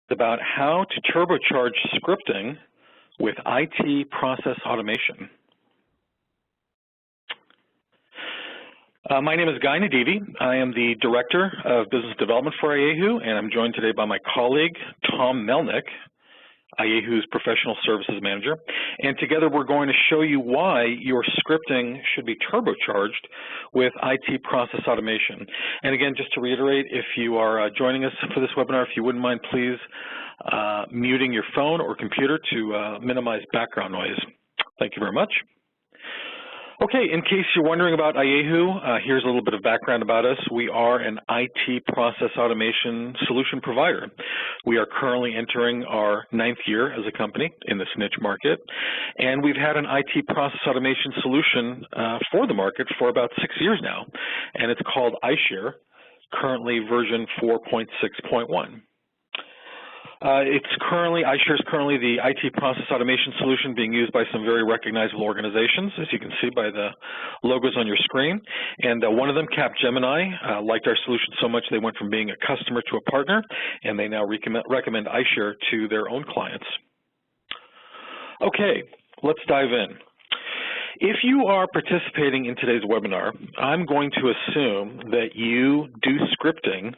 About how to turbocharge scripting with IT process automation. My name is Guy Nadivi. I am the Director of Business Development for Ayehu, and I'm joined today by my colleague, Tom Melnick, Ayehu's Professional Services Manager. And together we're going to show you why your scripting should be turbocharged with IT process automation. And again, just to reiterate, if you are joining us for this webinar, if you wouldn't mind please muting your phone or computer to minimize background noise. Thank you very much. Okay, in case you're wondering about Ayehu, here's a little bit of background about us. We are an IT process automation solution provider. We are currently entering our 9th year as a company in this niche market, and we've had an IT process automation solution for the market for about 6 years now, and it's called iShare, currently version 4.6.1. iShare is currently the IT process automation solution being used by some very recognizable organizations, as you can see by the logos on your screen. And one of them, Capgemini, liked our solution so much they went from being a customer to a partner, and they now recommend iShare to their own clients. Okay, let's dive in. If you are participating in today's webinar, I'm going to assume that you do scripting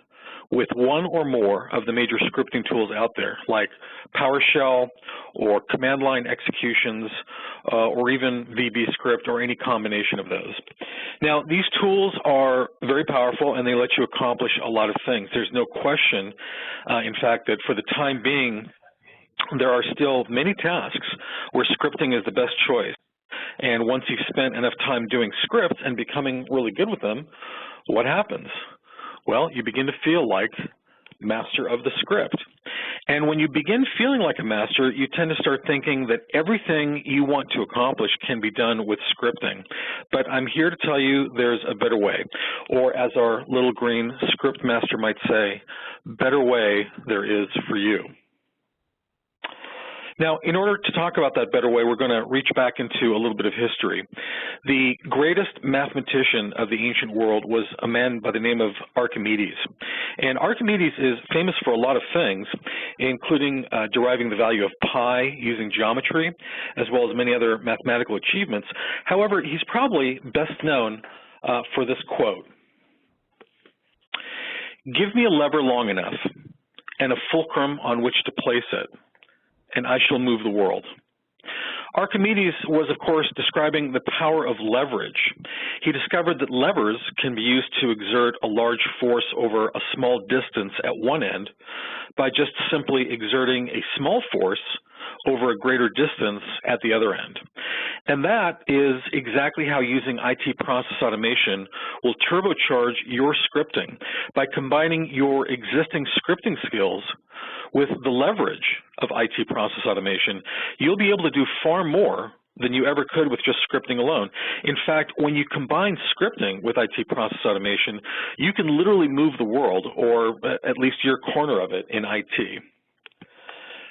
with one or more of the major scripting tools out there, like PowerShell or command line executions, or even VBScript or any combination of those. Now, these tools are very powerful and they let you accomplish a lot of things. There's no question, in fact, that for the time being, there are still many tasks where scripting is the best choice. And once you've spent enough time doing scripts and becoming really good with them, what happens? Well, you begin to feel like master of the script. And when you begin feeling like a master, you tend to start thinking that everything you want to accomplish can be done with scripting. But I'm here to tell you there's a better way. Or as our little green script master might say, better way there is for you. Now, in order to talk about that better way, we're going to reach back into a little bit of history. The greatest mathematician of the ancient world was a man by the name of Archimedes. And Archimedes is famous for a lot of things, including deriving the value of pi using geometry, as well as many other mathematical achievements. However, he's probably best known for this quote: "Give me a lever long enough and a fulcrum on which to place it, and I shall move the world." Archimedes was, of course, describing the power of leverage. He discovered that levers can be used to exert a large force over a small distance at one end by just simply exerting a small force over a greater distance at the other end. And that is exactly how using IT process automation will turbocharge your scripting. By combining your existing scripting skills with the leverage of IT process automation, you'll be able to do far more than you ever could with just scripting alone. In fact, when you combine scripting with IT process automation, you can literally move the world, or at least your corner of it, in IT.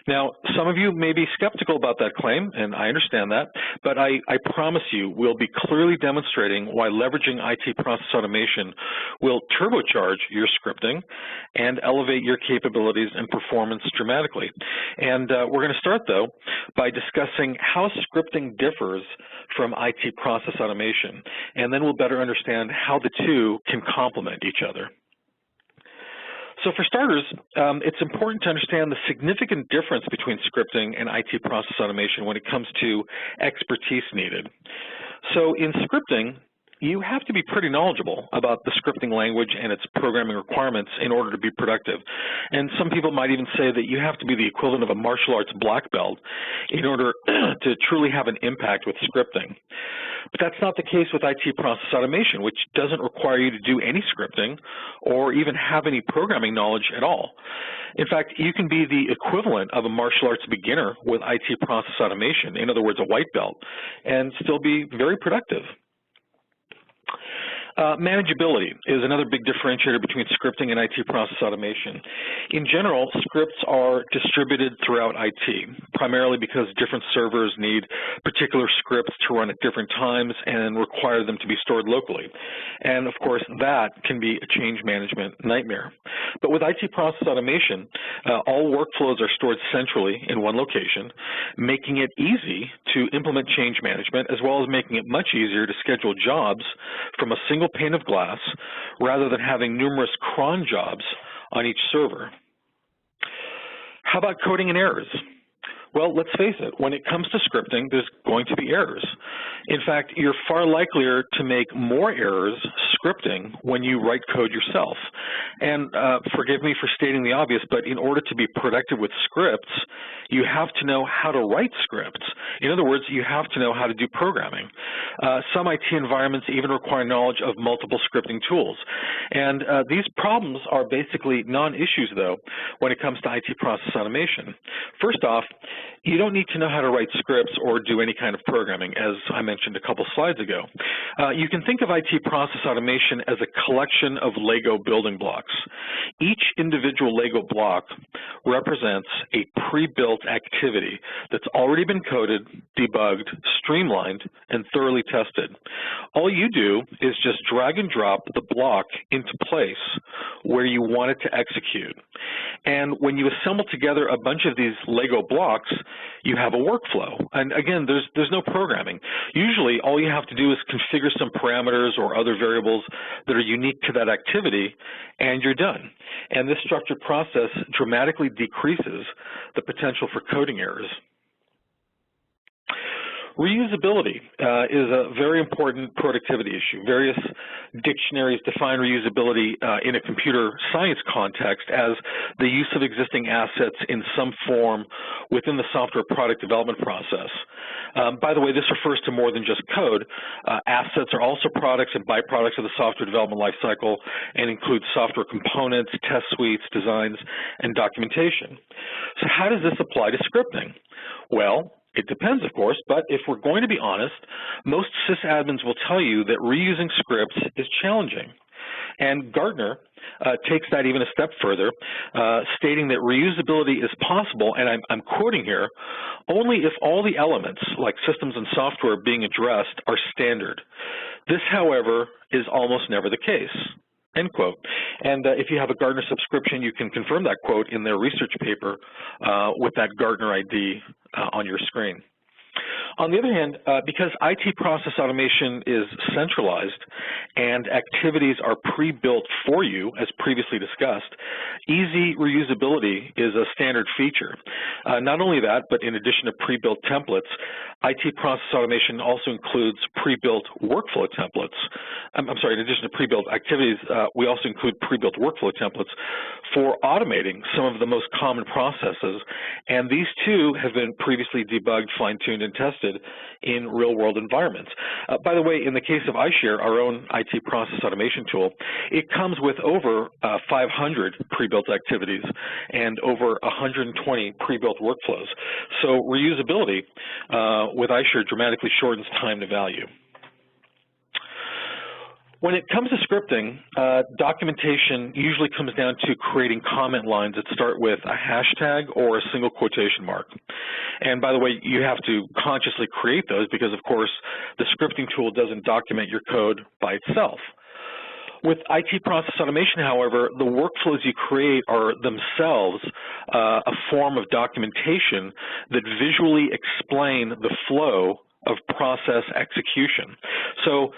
Now, some of you may be skeptical about that claim, and I understand that, but I promise you we'll be clearly demonstrating why leveraging IT process automation will turbocharge your scripting and elevate your capabilities and performance dramatically. And we're going to start, though, by discussing how scripting differs from IT process automation, and then we'll better understand how the two can complement each other. So for starters, it's important to understand the significant difference between scripting and IT process automation when it comes to expertise needed. So in scripting, you have to be pretty knowledgeable about the scripting language and its programming requirements in order to be productive. And some people might even say that you have to be the equivalent of a martial arts black belt in order to truly have an impact with scripting. But that's not the case with IT process automation, which doesn't require you to do any scripting or even have any programming knowledge at all. In fact, you can be the equivalent of a martial arts beginner with IT process automation, in other words, a white belt, and still be very productive. Manageability is another big differentiator between scripting and IT process automation. In general, scripts are distributed throughout IT, primarily because different servers need particular scripts to run at different times and require them to be stored locally. And of course, that can be a change management nightmare. But with IT process automation, all workflows are stored centrally in one location, making it easy to implement change management, as well as making it much easier to schedule jobs from a single pane of glass rather than having numerous cron jobs on each server. How about coding and errors? Well, let's face it, when it comes to scripting, there's going to be errors. In fact, you're far likelier to make more errors scripting when you write code yourself. And forgive me for stating the obvious, but in order to be productive with scripts, you have to know how to write scripts. In other words, you have to know how to do programming. Some IT environments even require knowledge of multiple scripting tools. And these problems are basically non-issues, though, when it comes to IT process automation. First off, you don't need to know how to write scripts or do any kind of programming, as I mentioned a couple slides ago. You can think of IT process automation as a collection of Lego building blocks. Each individual Lego block represents a pre-built activity that's already been coded, debugged, streamlined, and thoroughly tested. All you do is just drag and drop the block into place where you want it to execute. And when you assemble together a bunch of these Lego blocks, you have a workflow. And again, there's no programming. Usually, all you have to do is configure some parameters or other variables that are unique to that activity, and you're done. And this structured process dramatically decreases the potential for coding errors. Reusability is a very important productivity issue. Various dictionaries define reusability in a computer science context as the use of existing assets in some form within the software product development process. By the way, this refers to more than just code. Assets are also products and byproducts of the software development lifecycle and include software components, test suites, designs, and documentation. So how does this apply to scripting? Well, it depends, of course, but if we're going to be honest, most sysadmins will tell you that reusing scripts is challenging. And Gartner takes that even a step further, stating that reusability is possible, and I'm quoting here, only if all the elements, like systems and software being addressed, are standard. This, however, is almost never the case. End quote. And if you have a Gartner subscription, you can confirm that quote in their research paper with that Gartner ID on your screen. On the other hand, because IT process automation is centralized and activities are pre-built for you, as previously discussed, easy reusability is a standard feature. Not only that, but in addition to pre-built templates, IT process automation also includes pre-built workflow templates. I'm sorry, in addition to pre-built activities, we also include pre-built workflow templates for automating some of the most common processes, and these too have been previously debugged, fine-tuned, and tested in real-world environments. By the way, in the case of iShare, our own IT process automation tool, it comes with over 500 pre-built activities and over 120 pre-built workflows. So reusability with iShare dramatically shortens time to value. When it comes to scripting, documentation usually comes down to creating comment lines that start with a hashtag or a single quotation mark. And by the way, you have to consciously create those because, of course, the scripting tool doesn't document your code by itself. With IT process automation, however, the workflows you create are themselves a form of documentation that visually explain the flow of process execution. So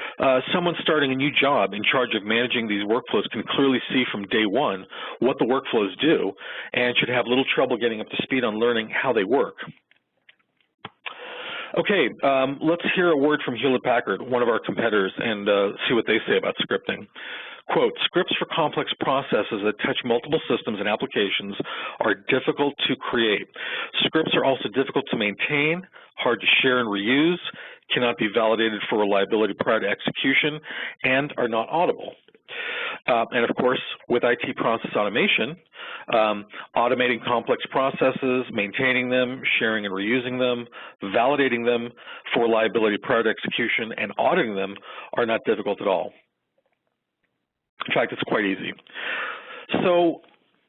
someone starting a new job in charge of managing these workflows can clearly see from day one what the workflows do and should have little trouble getting up to speed on learning how they work. Okay, let's hear a word from Hewlett-Packard, one of our competitors, and see what they say about scripting. Quote, scripts for complex processes that touch multiple systems and applications are difficult to create. Scripts are also difficult to maintain, hard to share and reuse, cannot be validated for reliability prior to execution, and are not audible. And of course, with IT process automation, automating complex processes, maintaining them, sharing and reusing them, validating them for reliability prior to execution, and auditing them are not difficult at all. In fact, it's quite easy. So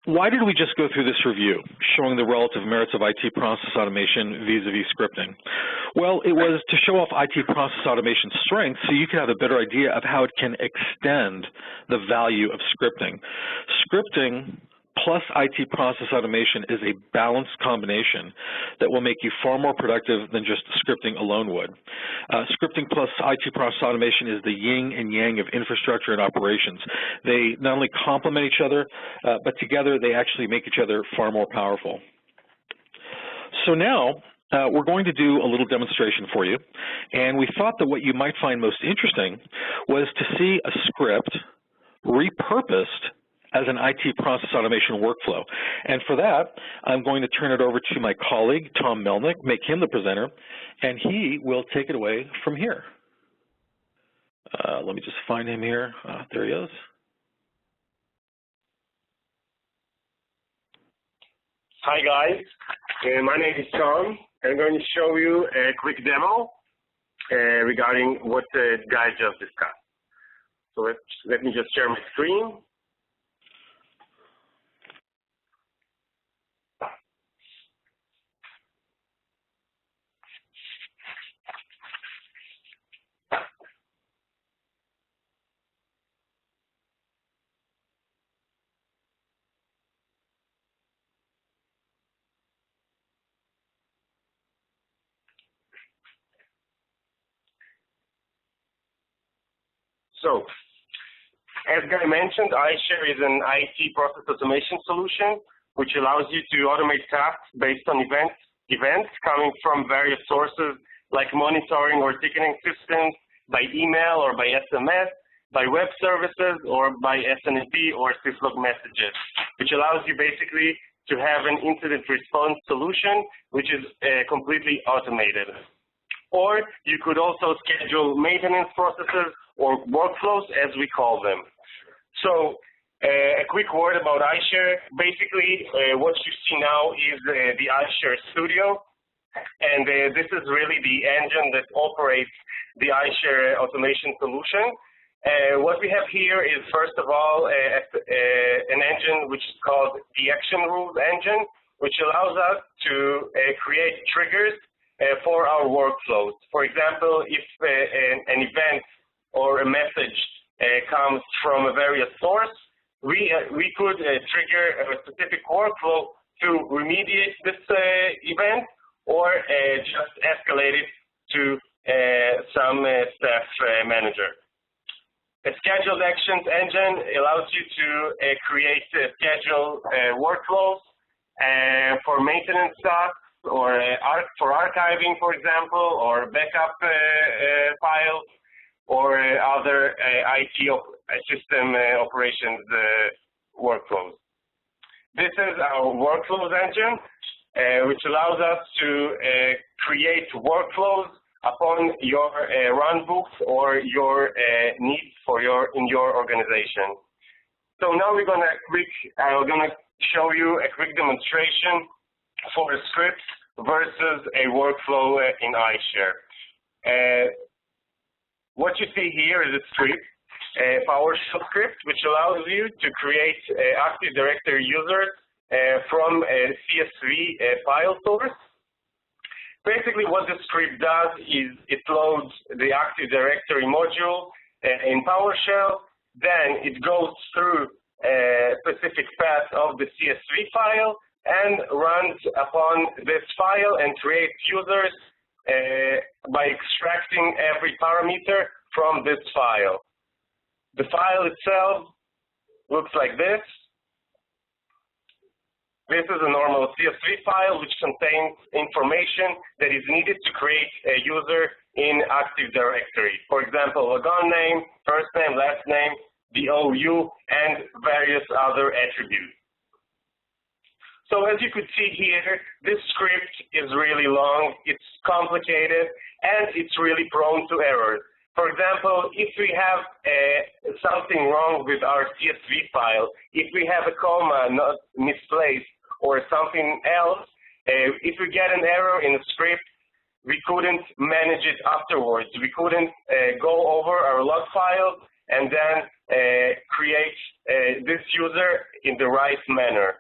why did we just go through this review, showing the relative merits of IT process automation vis-a-vis scripting? Well, it was to show off IT process automation's strengths so you can have a better idea of how it can extend the value of scripting. Scripting plus IT process automation is a balanced combination that will make you far more productive than just scripting alone would. Scripting plus IT process automation is the yin and yang of infrastructure and operations. They not only complement each other, but together they actually make each other far more powerful. So now, we're going to do a little demonstration for you, and we thought that what you might find most interesting was to see a script repurposed as an IT process automation workflow. And for that, I'm going to turn it over to my colleague, Tom Melnick, make him the presenter, and he will take it away from here. Let me just find him here. There he is. Hi guys, my name is Tom. I'm going to show you a quick demo regarding what the guy just discussed. So let me just share my screen. So, as Guy mentioned, iShare is an IT process automation solution which allows you to automate tasks based on events coming from various sources like monitoring or ticketing systems, by email or by SMS, by web services, or by SNMP or syslog messages, which allows you basically to have an incident response solution which is completely automated. Or you could also schedule maintenance processes or workflows, as we call them. So a quick word about iShare. Basically, what you see now is the iShare Studio, and this is really the engine that operates the iShare automation solution. What we have here is, first of all, an engine which is called the Action Rules engine, which allows us to create triggers for our workflows. For example, if an event or a message comes from a various source, we could trigger a specific workflow to remediate this event or just escalate it to some staff manager. A scheduled actions engine allows you to create schedule workflows for maintenance tasks, or for archiving, for example, or backup files, or other IT system operations workflows. This is our workflows engine, which allows us to create workflows upon your runbooks or your needs for in your organization. So now I'm gonna show you a quick demonstration for a script versus a workflow in iShare. What you see here is a script, a PowerShell script, which allows you to create Active Directory users from a CSV file source. Basically, what the script does is it loads the Active Directory module in PowerShell, then it goes through a specific path of the CSV file and runs upon this file and creates users by extracting every parameter from this file. The file itself looks like this. This is a normal CSV file which contains information that is needed to create a user in Active Directory. For example, logon name, first name, last name, the OU, and various other attributes. So as you could see here, this script is really long, it's complicated, and it's really prone to errors. For example, if we have something wrong with our CSV file, if we have a comma not misplaced or something else, if we get an error in the script, we couldn't manage it afterwards. We couldn't go over our log files and then create this user in the right manner.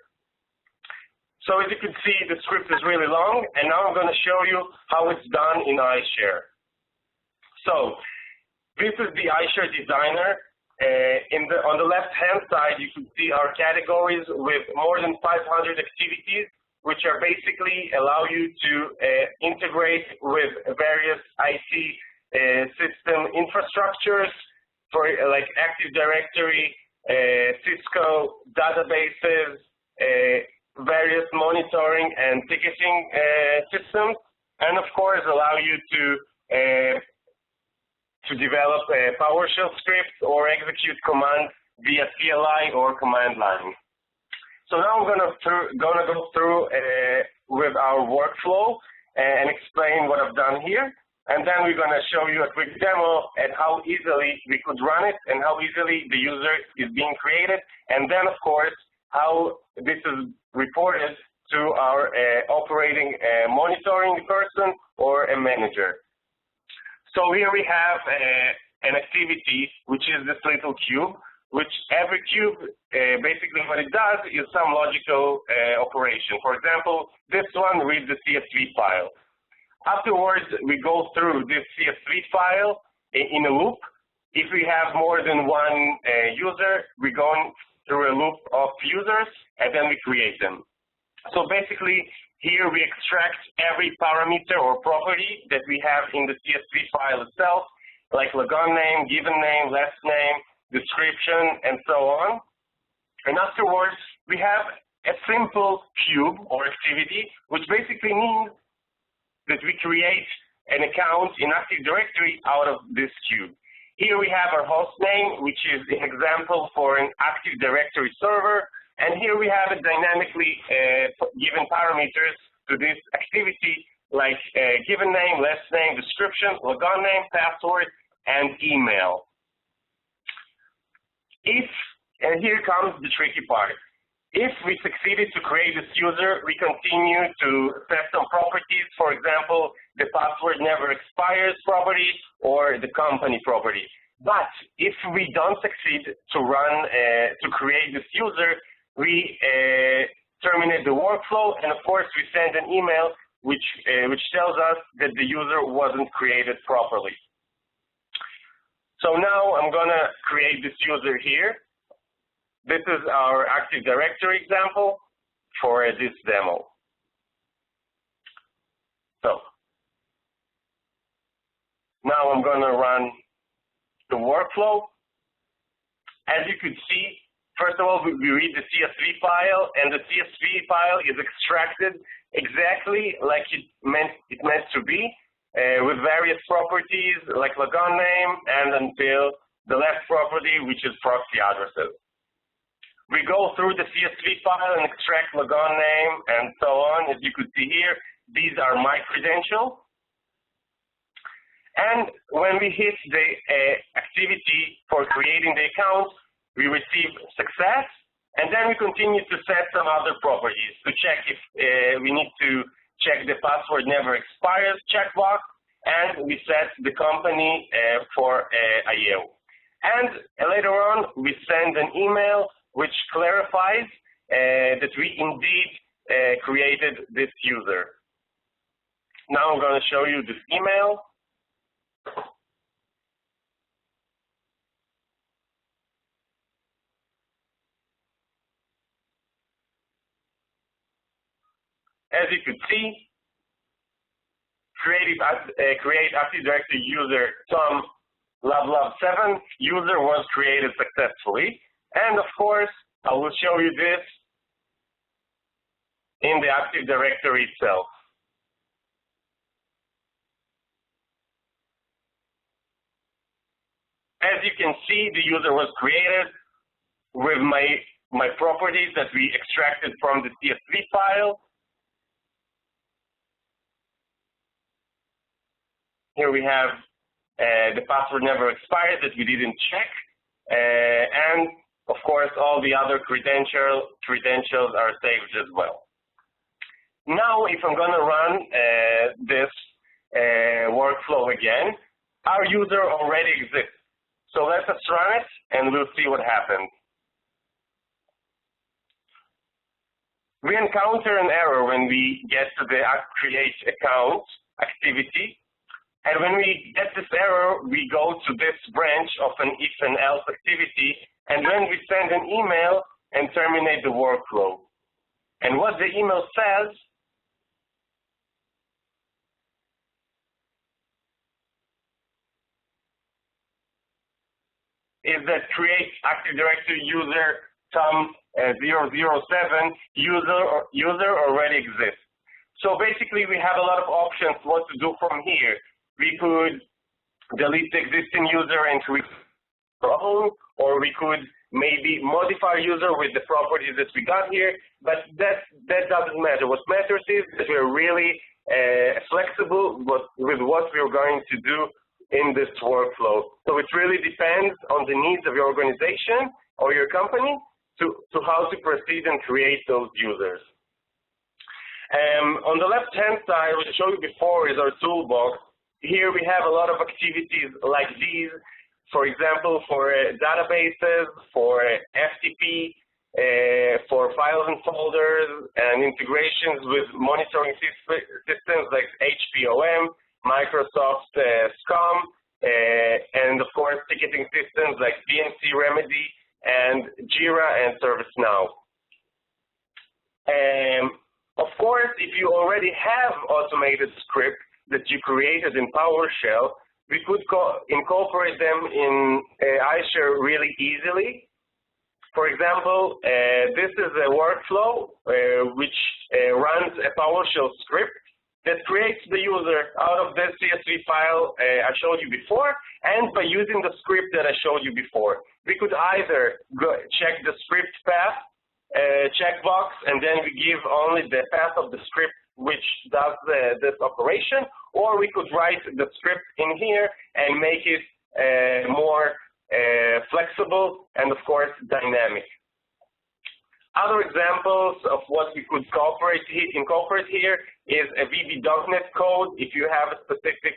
So as you can see, the script is really long, and now I'm going to show you how it's done in iShare. So this is the iShare designer. On the left-hand side, you can see our categories with more than 500 activities, which are basically allow you to integrate with various IT system infrastructures for like Active Directory, Cisco databases, various monitoring and ticketing systems, and of course allow you to develop PowerShell scripts or execute commands via CLI or command line. So now I'm gonna go through with our workflow and explain what I've done here, and then we're gonna show you a quick demo at how easily we could run it and how easily the user is being created, and then of course how this is reported to our operating monitoring person or a manager. So here we have an activity, which is this little cube, which every cube, basically what it does is some logical operation. For example, this one reads the CSV file. Afterwards, we go through this CSV file in a loop. If we have more than one user, we're going through a loop of users, and then we create them. So basically, here we extract every parameter or property that we have in the CSV file itself, like logon name, given name, last name, description, and so on. And afterwards, we have a simple cube or activity, which basically means that we create an account in Active Directory out of this cube. Here we have our host name, which is an example for an Active Directory server. And here we have it dynamically given parameters to this activity, like given name, last name, description, logon name, password, and email. And here comes the tricky part. If we succeeded to create this user, we continue to set some properties, for example, the password never expires property or the company property. But if we don't succeed to run, to create this user, we terminate the workflow, and of course we send an email which tells us that the user wasn't created properly. So now I'm gonna create this user here. This is our Active Directory example for this demo. So now I'm gonna run the workflow. As you could see, first of all, we read the CSV file, and the CSV file is extracted exactly like it meant to be, with various properties like logon name and until the last property, which is proxy addresses. We go through the CSV file and extract logon name and so on. As you could see here, these are my credentials. And when we hit the activity for creating the account, we receive success, and then we continue to set some other properties to check if we need to check the password never expires checkbox, and we set the company for Ayehu. And later on, we send an email which clarifies that we indeed created this user. Now I'm going to show you this email. As you could see, create Active Directory user Tom Love7 user was created successfully. And of course, I will show you this in the Active Directory itself. As you can see, the user was created with my properties that we extracted from the CSV file. Here we have the password never expired that we didn't check, and of course all the other credentials are saved as well. Now, if I'm going to run this workflow again, our user already exists. So let us run it, and we'll see what happens. We encounter an error when we get to the create account activity. And when we get this error, we go to this branch of an if and else activity, and then we send an email and terminate the workflow. And what the email says is that create Active Directory user Tom 007 user already exists. So basically, we have a lot of options what to do from here. We could delete the existing user and create our own, or we could maybe modify user with the properties that we got here, but that doesn't matter. What matters is that we're really flexible with what we're going to do in this workflow. So it really depends on the needs of your organization or your company to how to proceed and create those users. On the left-hand side, which I showed you before, is our toolbox. Here we have a lot of activities like these, for example, for databases, for FTP, for files and folders, and integrations with monitoring systems like HPOM, Microsoft SCOM, and of course ticketing systems like DNC Remedy and Jira and ServiceNow. Of course, if you already have automated scripts that you created in PowerShell, we could incorporate them in iShare really easily. For example, this is a workflow which runs a PowerShell script that creates the user out of this CSV file I showed you before, and by using the script that I showed you before. We could either check the script path checkbox, and then we give only the path of the script which does this operation, or we could write the script in here and make it more flexible and, of course, dynamic. Other examples of what we could incorporate here is a VB.NET code. If you have a specific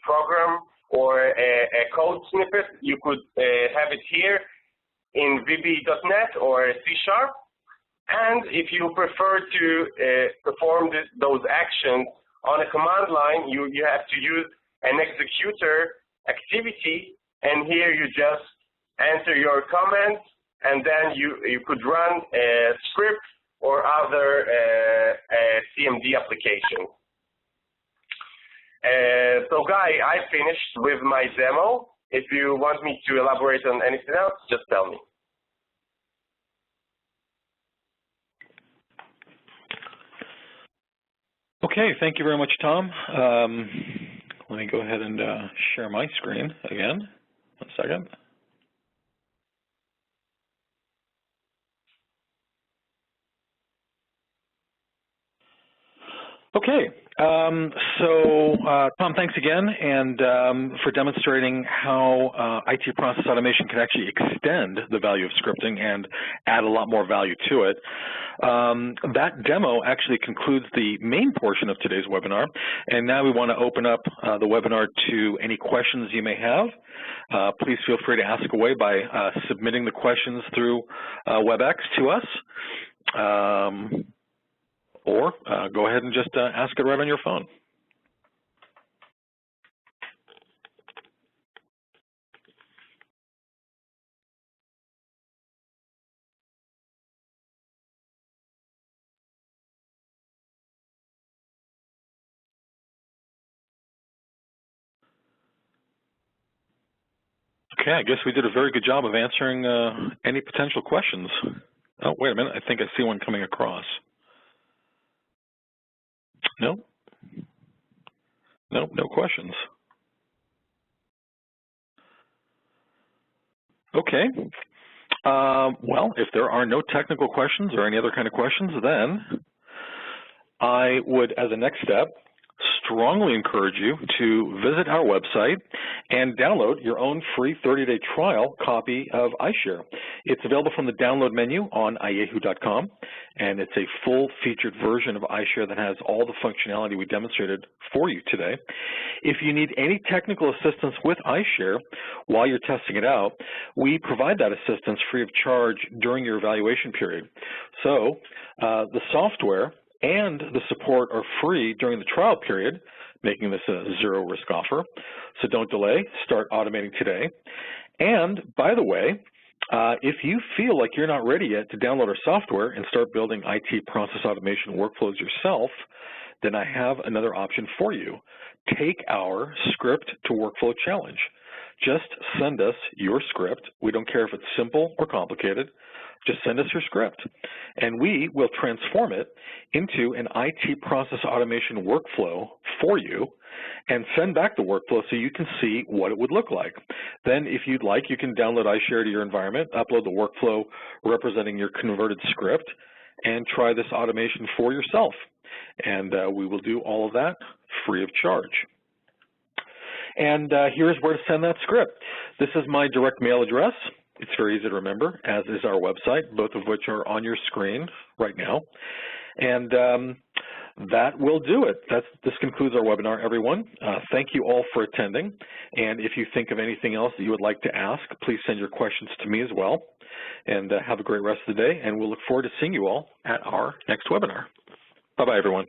program or a code snippet, you could have it here in VB.NET or C#. And if you prefer to perform those actions on a command line, you have to use an executor activity, and here you just enter your comments, and then you could run a script or other CMD application. So Guy, I finished with my demo. If you want me to elaborate on anything else, just tell me. Okay, thank you very much, Tom. Let me go ahead and share my screen again. 1 second. Okay, so Tom, thanks again, and for demonstrating how IT process automation can actually extend the value of scripting and add a lot more value to it. That demo actually concludes the main portion of today's webinar, and now we want to open up the webinar to any questions you may have. Please feel free to ask away by submitting the questions through WebEx to us. Or go ahead and just ask it right on your phone. Okay, I guess we did a very good job of answering any potential questions. Oh, wait a minute, I think I see one coming across. No? No, no questions. Okay. Well, if there are no technical questions or any other kind of questions, then I would, as a next step, strongly encourage you to visit our website and download your own free 30-day trial copy of iShare. It's available from the download menu on Ayehu.com, and it's a full-featured version of iShare that has all the functionality we demonstrated for you today. If you need any technical assistance with iShare while you're testing it out, we provide that assistance free of charge during your evaluation period. So the software and the support are free during the trial period, making this a zero-risk offer. So don't delay, start automating today. And by the way, if you feel like you're not ready yet to download our software and start building IT process automation workflows yourself, then I have another option for you. Take our Script to Workflow Challenge. Just send us your script. We don't care if it's simple or complicated. Just send us your script, and we will transform it into an IT process automation workflow for you and send back the workflow so you can see what it would look like. Then, if you'd like, you can download iShare to your environment, upload the workflow representing your converted script, and try this automation for yourself. And we will do all of that free of charge. And here's where to send that script. This is my direct mail address. It's very easy to remember, as is our website, both of which are on your screen right now. And that will do it. This concludes our webinar, everyone. Thank you all for attending. And if you think of anything else that you would like to ask, please send your questions to me as well. And have a great rest of the day, and we'll look forward to seeing you all at our next webinar. Bye-bye, everyone.